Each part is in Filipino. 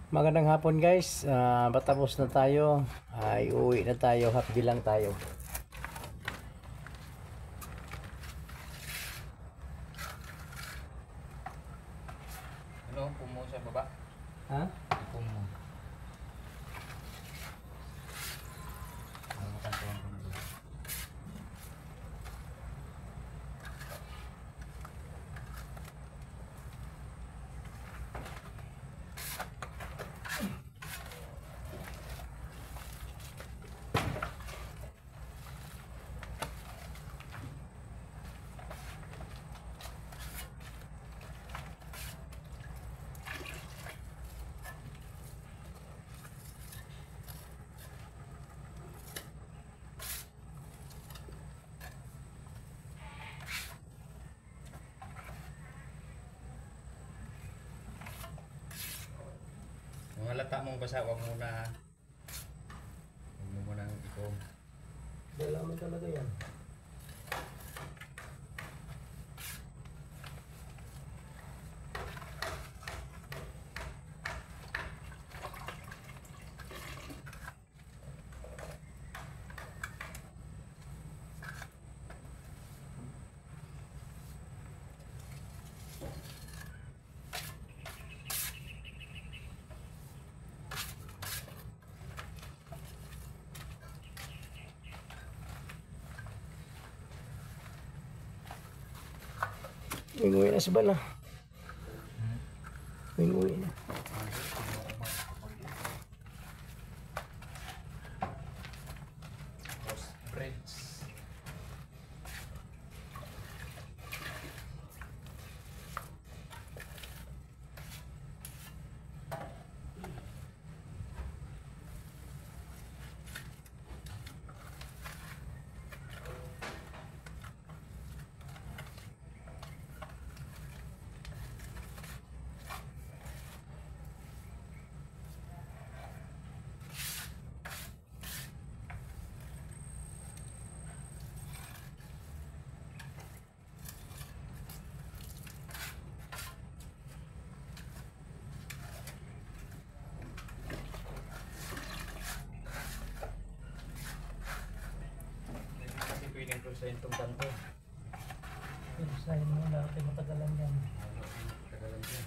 Magandang hapon guys. Patapos na tayo. Ay uwi na tayo. Half day lang tayo. Ano, pumo sa baba? Ha? Pumo. Ano makantuan ko na baba? Kung halata mong basa, wag mo na. Huwag mo munang ikom. Dala mo talaga yan. Uwi na si Bala. Uwi na. Bridge. Kasi pwedeng prusahin itong kanto. Sa'yo mo na natin matagalan yan. Tagalan siya.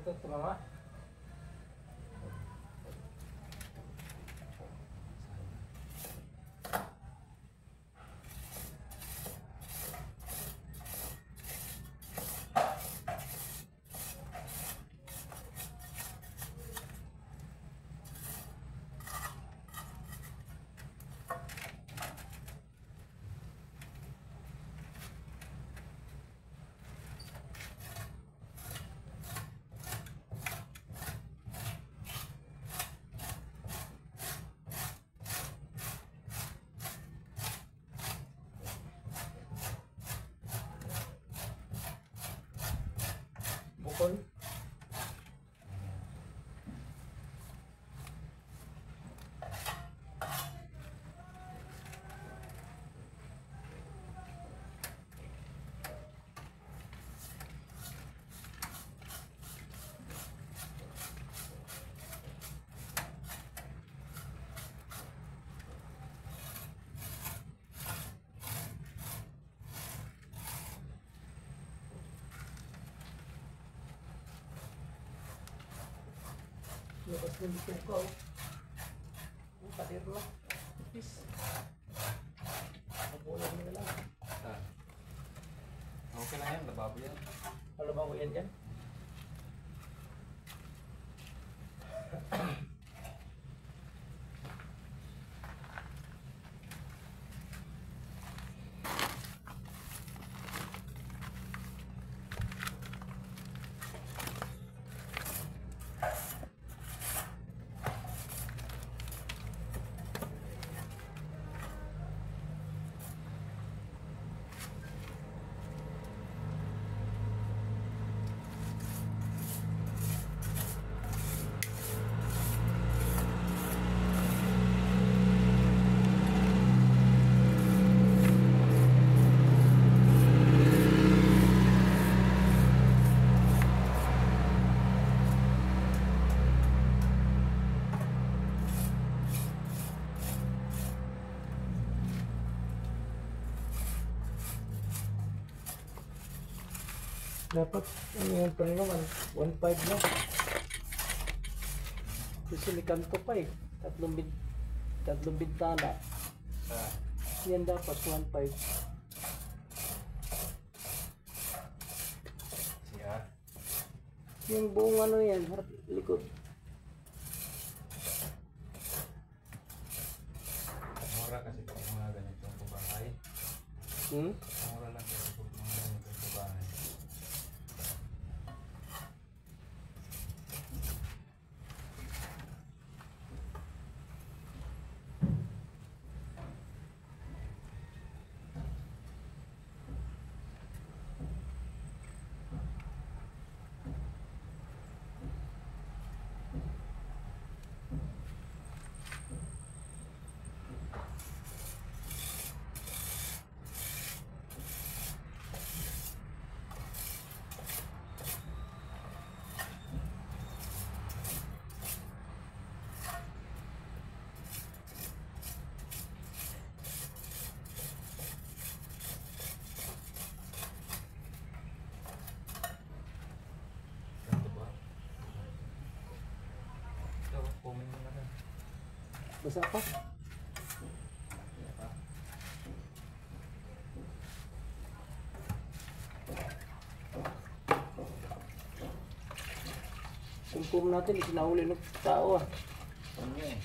Ito, tumama. Bukol. Lepas ng bikin ko. Ang padir na. Peace. Mabulan mo na lang. Okay na yan, lababo yan. Ano ba ko yan dyan? Dapat ano yung pa naman 1.5 na. Kasi kanto pa eh. Tatlong bintana. Yan dapat 1.5. Siya. Yung buong ano yan, likod. Mura kasi pag mga ganitong pabahay. Mura lang kasi pag mga ganitong pabahay. Basa pa. Sungkum natin, isinahuli ng tao ah. Ano yun?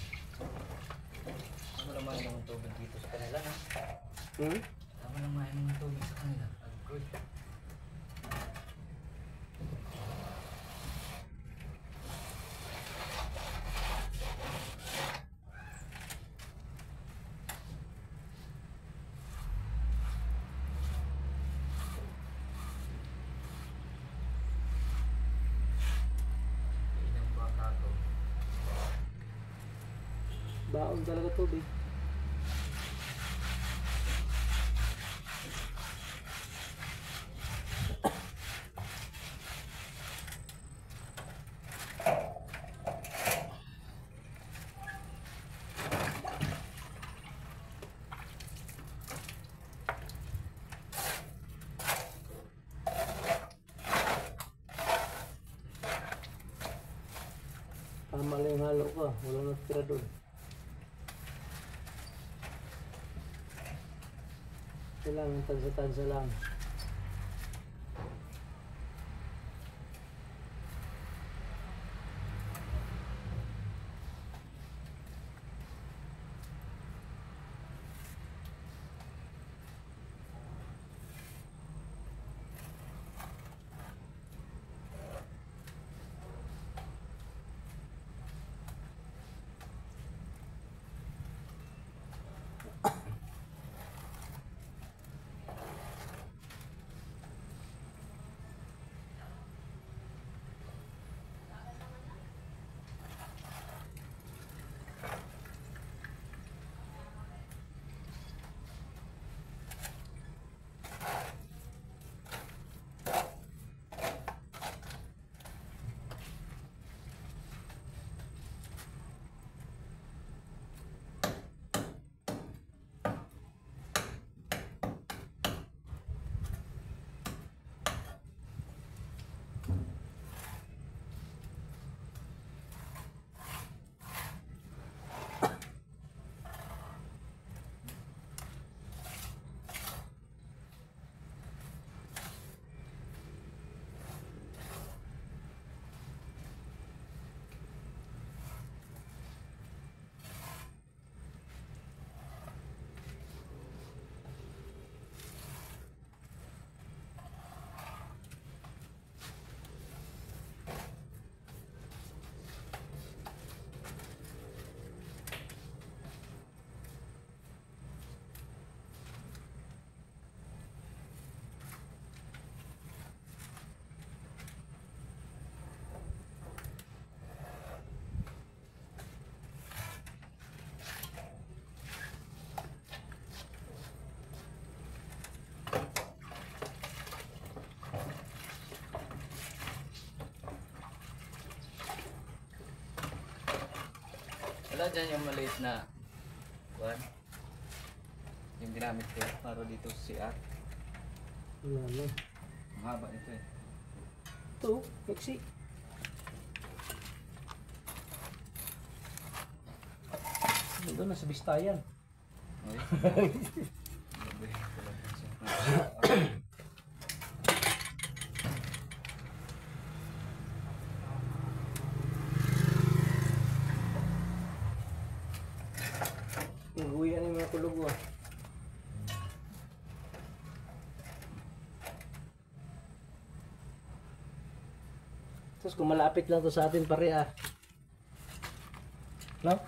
Ano naman yung tubig dito sa kanila na? Ano naman yung tubig sa kanila? Good. Baon talaga tubig. ba? Walang natira doon. Kailangan tansa-tansa lang. Wala dyan yung maliit na kuwan. Yung ginamit ko para dito sa CR. Wala na. Mahaba ito eh. Ito, maksi. Doon na sa Bistayan. Okay. Grabe, wala din siya. Uwi yan yung mga kulog mo. Tapos kung malapit lang to sa atin pare ah. No?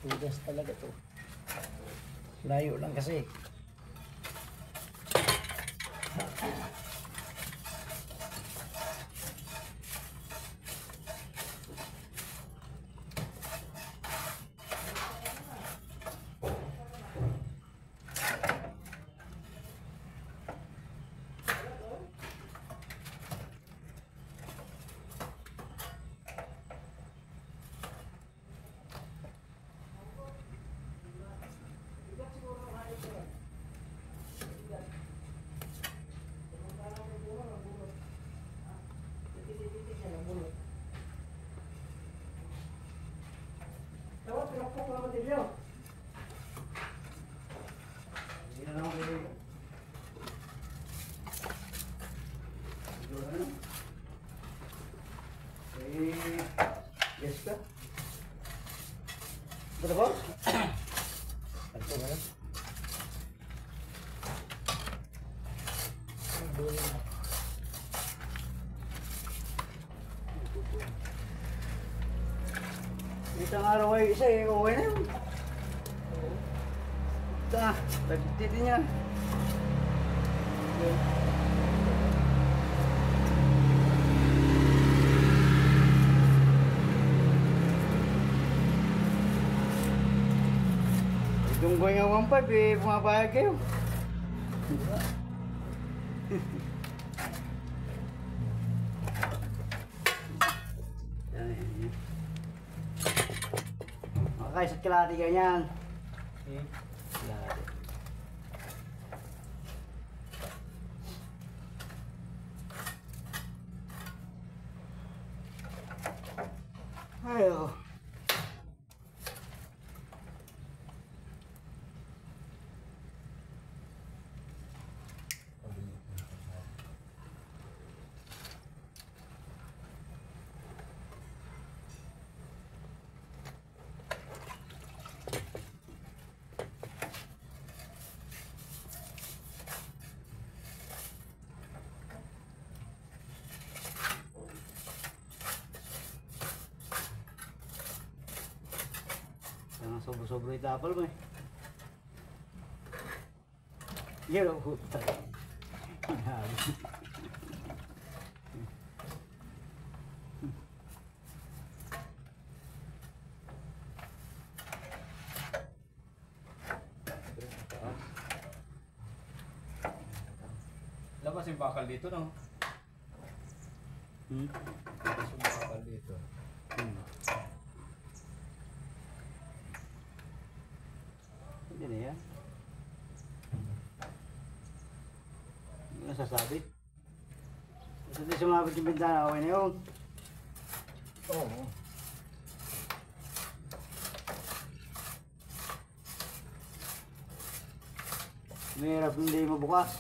Tugas talaga to. Layo lang kasi. Yes ka? Ito ba? Ito ba? Isang araw ay isa eh, okay na yun. Ito na, tagtiti niya. Itong going ang 1.5 eh, pumapayag kayo. Okay, sa kalahati ganyan. Kalahati. Ayun. Jangan sobro-sobro itapal mo eh. Yan ang puta. Labas yung bakal dito, no? Labas yung bakal dito. Hindi na yan. Hindi na sasabit. Basta di sumabit yung bintana, okay na yun. Oo. Mahirap hindi mabukas.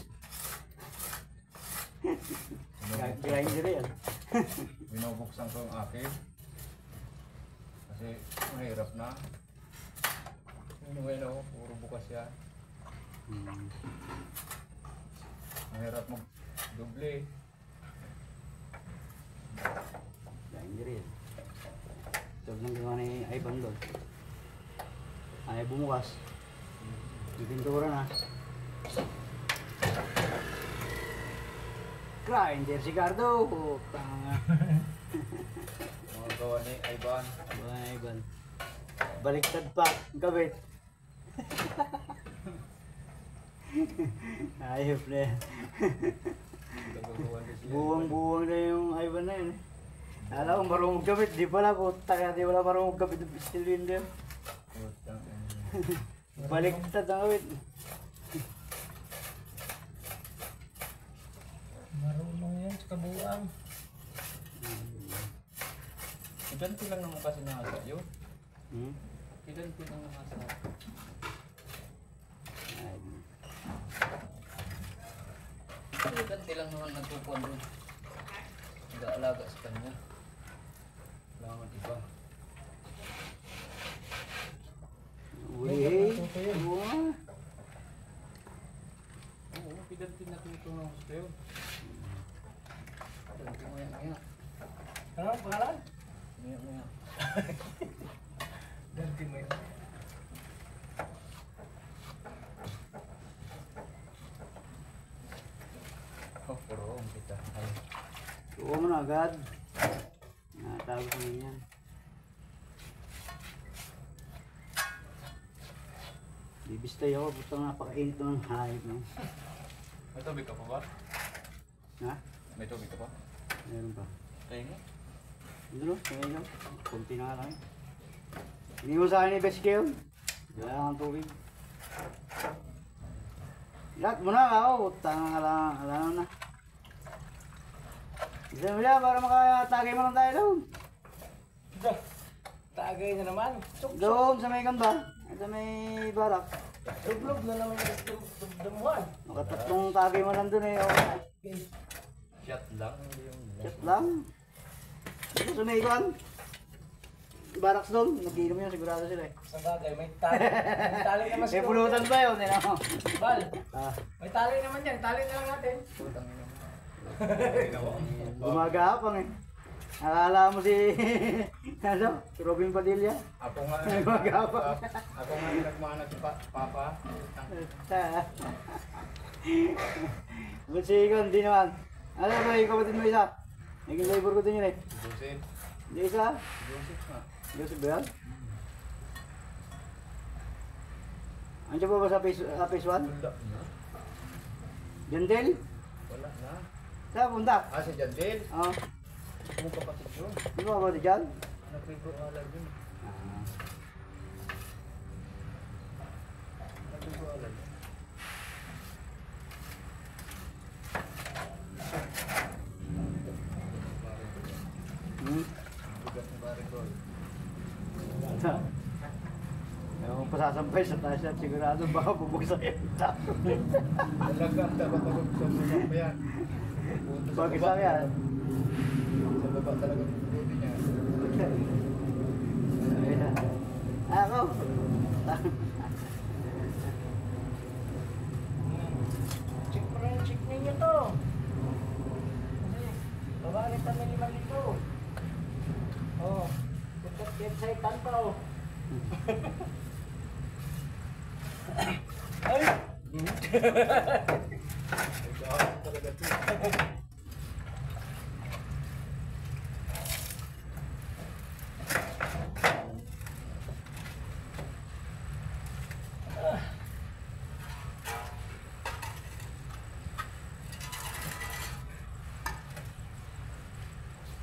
Grinder yan. Binubuksan ko yung akin. Kasi mahirap na. Yung ano, puro bukas yan. Mahirap mag-doble. Grinder yan. Tawag ng ginawa ni Ivan doon. Ayaw bumukas. Yung pintura na. Grinder si Cardo. Tanga. Mga gawa ni Ivan. Wala Ivan. Baliktad pa. Ang kabit. Ayop na yan. Nagagawa din siya. Buwang-buwang na yung Ivan na yun. Alam ko marunong gamit. Di pala po. Taka di wala marunong gamit ng steel window. Putang ina. Baliktad ang kabit. Marunong yan sa kabuang. Ilan lang naman kasi nakasa yun? Hmm? Ilan lang nakasa? Ilan lang naman nagpupuan doon. Nag-aalaga sa kanya. Kailangan iba. Uy, buwa. Oo, pidantin na tinutulong ko sa'yo. Pidantin mo yan, maya. Ano ang pangalan? Maya, maya. Ganti mo yun. Oh, puro kita. Ay, Tuwa mo na agad. Natawag ko na yan. Bibistay ako, butang napakainit ng hayop no? may tubig ka pa ba? Ha? May tubig ka pa? Meron pa. Kaya nga. Hindi no? Kaya nyo. Kunti na nga lang. Hindi mo sa akin ni Best Kill. Wala kang tubig. Lahat mo na ako. Tanga nga lang. Alam na. Isa mo yan para makatagay mo lang tayo doon. Tagay na naman. Doon sa may ganda. Sa may barak. Lublog na naman yung damuhan. Makatatlong tagay mo lang doon eh. Okay. Shot lang. Yung... Chat lang. Dito sa may ikuan. Baraks doon. Nag-inom yun. Sigurado sila eh. Sa bagay, may tali. May tali naman May pulutan pa yun. Eh, no? Bal, Ah. may tali naman yan. Tali na lang natin. Putang ina mo. Gumagapang eh. Akala mo si ano, si Robin Padilla. Ako nga. Gumagapang. Ako nga yung nagmanag si Papa. Ba't si Ikaw, hindi naman. Ano ba yung kapatid mo isa? Naging labor ko din yun eh. Joseph. Hindi isa? Joseph nga. Joseph ba yan? Andiyan pa ba sa phase 1? Wala na. Jandel? Wala na. Saan punta? Ah, si Jandel. Oo. Mong kapatid yun. Di ba ba dyan? Nagrigo-alay yun. Nagrigo-alay yun. Hmm? Bigat ni Barigol. sasampay sa taas at sigurado baka bubuksan yung tao. Talagang dapat ako sa baba pa yan. Bakit sa yan? Sa baba talaga puputi niya. Ayun na. Ako. Check ninyo to. Kasi, babalit kami 5,000. Oh, pagkat website tanto. Ay! Talaga ito.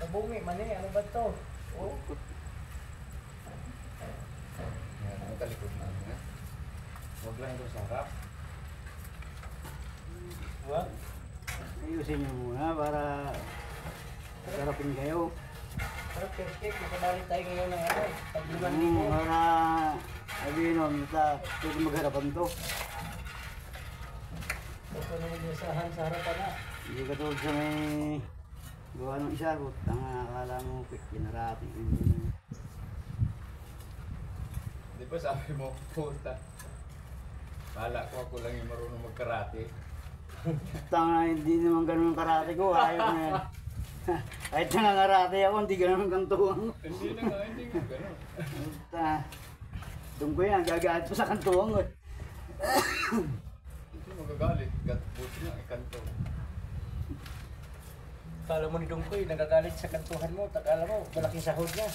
Nabungi man eh, ano ba to? Oh. Yan, ang talikod na. Huwag lang ito sa harap. Wag. Ayusin niyo muna para sarapin kayo. Pero perfect, ipabalik tayo ngayon ng ano, pag 5,000. Para sabihin nun, pwede magharapan to. Ito naman yung sahan sa harapan na. Hindi katulad sa may gawa ng isa, ang akala mo, pinarati. Di ba sabi mo, puta. Bala ko ako lang yung marunong magkarate. Tanga, hindi naman ganun ang karate ko, ayaw na yan. Kahit nangangarate ako, hindi ganun ang kantuan ko. Hindi na nga, hindi nga gano'n. Doon ko yan, gagalit pa sa kantuan ko. Hindi magagalit. Buti nga, ikanto. Kala mo ni Dungkoy, nagagalit sa kantuhan mo, takala mo, malaking sahod na.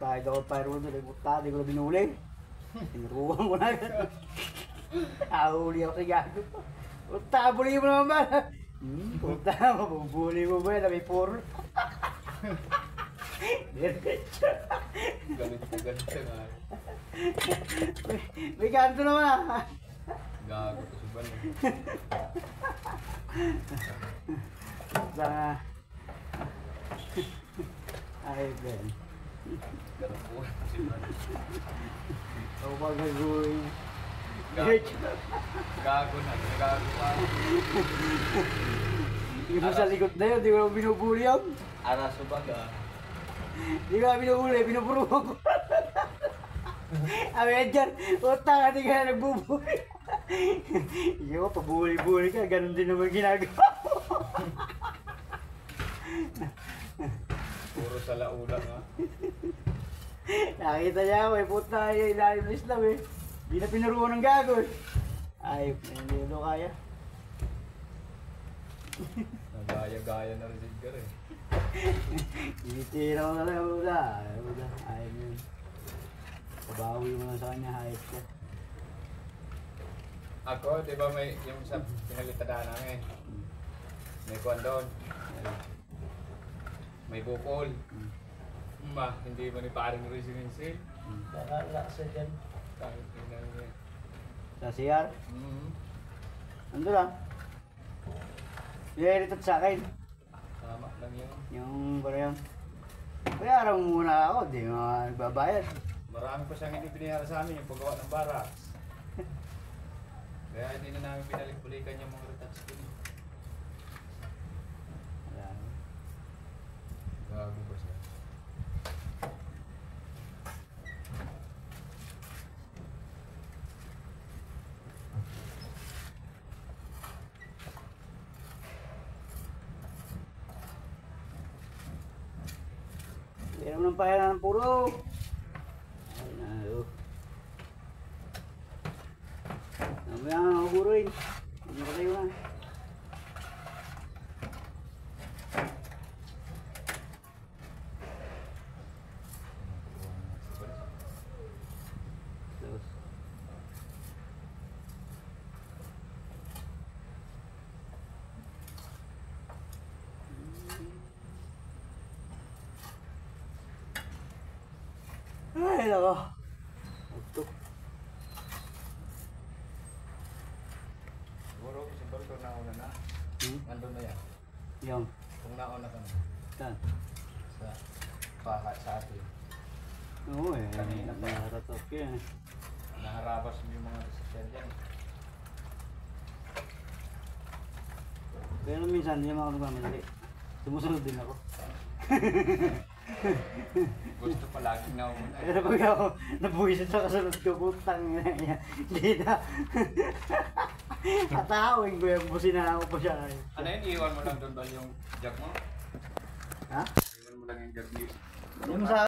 Kahit ako firework doon, puta, di ko na binuli. Tinuruan ko na. Ahuli ako sa gago. Puta, buli mo naman ba? Puta, mabubuli mo ba yan? May puro. Galit ka nga. May kanto naman ah. Gago ko si Bal. Sa... Ay, Ben. Galit ko si Bal. Ako pa gagawin. Gago na, gago pa. Hindi mo sa likod na yun, di mo binubuli yun. Araso baga. Di ko na binubuli, binupuro ko. Amin dyan, utang ka, di ka na nagbubuli. Hindi ko, pabuli-buli ka, ganun din naman ginagawa mo. Puro sa laulang ha. Nakita niya, may puta yung ilalim ng Islam eh. Hindi na pinuruan ng gago eh. Ay, hindi mo kaya. Nagaya-gaya na rin ka rin. Tinitira ko na lang mo na. Ayaw mo na, ayaw mo yun. Pabawi mo na sa kanya, hayop ka. Ako, di ba may yung sa pinalitadaan namin? May kuwan doon. May bukol. Hindi mo ni parang residency. Bahala sa dyan. Kahit tingnan niya. Sa CR, ando lang. Pinahiritot sa akin. Tama lang yun. Yung parang bayaran mo muna ako, di mo nagbabayad. Marami pa siyang hindi pinihara sa amin yung paggawa ng barracks. Kaya hindi na namin binalik-balikan yung mga retouch ko. Wala. Gago ba siya? Hindi naman ang payaran ng puro. Ay na, oh. Mamaya nga ako guruin. Hindi ko tayo na. Tapos, ay, nako. Ito. Siguro si Barto nauna na. Nandun na yan. Yung, Kung nauna ka na. saan? Sa paha sa atin. Oo eh. Kanina pa. Nakaratok yan. Naharabas mo yung mga sasakyan dyan. Pero minsan hindi naman ako nagmamadali. Sumusunod din ako. Gusto pa laging nauna. Pero pag ako nabuhisit sa kasunod ko, putang ina niya. Hindi na. Tatawin ko yung busina ako pa siya. Ano yun? Iwan mo lang doon ba yung jug mo? Ha? Iwan mo lang yung jug mo. Yung sa